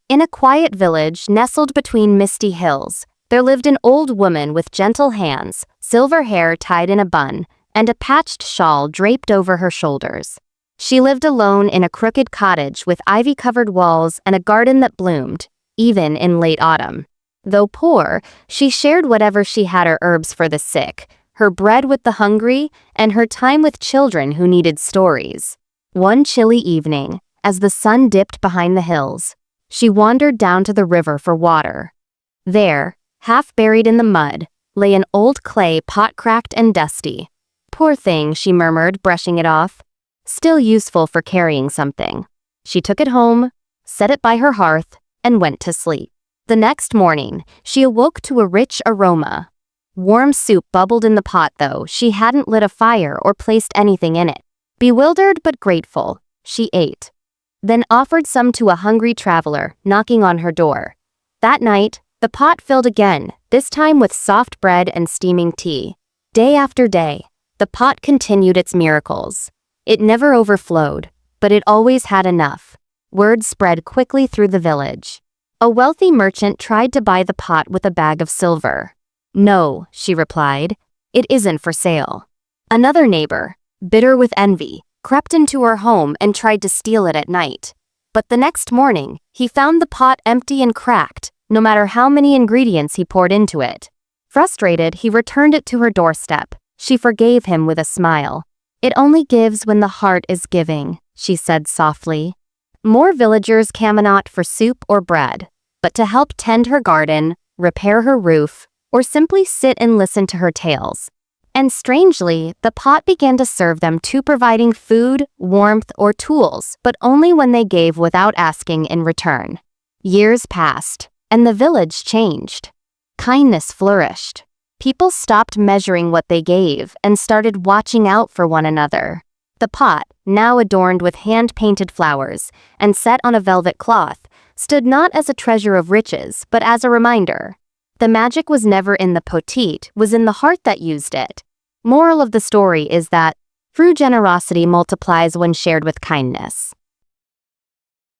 In a quiet village nestled between misty hills, there lived an old woman with gentle hands, silver hair tied in a bun, and a patched shawl draped over her shoulders. She lived alone in a crooked cottage with ivy-covered walls and a garden that bloomed, even in late autumn. Though poor, she shared whatever she had: her herbs for the sick, her bread with the hungry, and her time with children who needed stories. One chilly evening, as the sun dipped behind the hills, she wandered down to the river for water. There, half buried in the mud, lay an old clay pot, cracked and dusty. "Poor thing," she murmured, brushing it off. "Still useful for carrying something." She took it home, set it by her hearth, and went to sleep. The next morning, she awoke to a rich aroma. Warm soup bubbled in the pot, though she hadn't lit a fire or placed anything in it. Bewildered but grateful, she ate, then offered some to a hungry traveler knocking on her door. That night, the pot filled again, this time with soft bread and steaming tea. Day after day, the pot continued its miracles. It never overflowed, but it always had enough. Word spread quickly through the village. A wealthy merchant tried to buy the pot with a bag of silver. "No," she replied, "it isn't for sale." Another neighbor, bitter with envy, crept into her home and tried to steal it at night. But the next morning, he found the pot empty and cracked, no matter how many ingredients he poured into it. Frustrated, he returned it to her doorstep. She forgave him with a smile. "It only gives when the heart is giving," she said softly. More villagers came not for soup or bread, but to help tend her garden, repair her roof, or simply sit and listen to her tales. And strangely, the pot began to serve them too, providing food, warmth, or tools, but only when they gave without asking in return. Years passed, and the village changed. Kindness flourished. People stopped measuring what they gave and started watching out for one another. The pot, now adorned with hand-painted flowers and set on a velvet cloth, stood not as a treasure of riches, but as a reminder. The magic was never in the poteet, was in the heart that used it. Moral of the story is that true generosity multiplies when shared with kindness.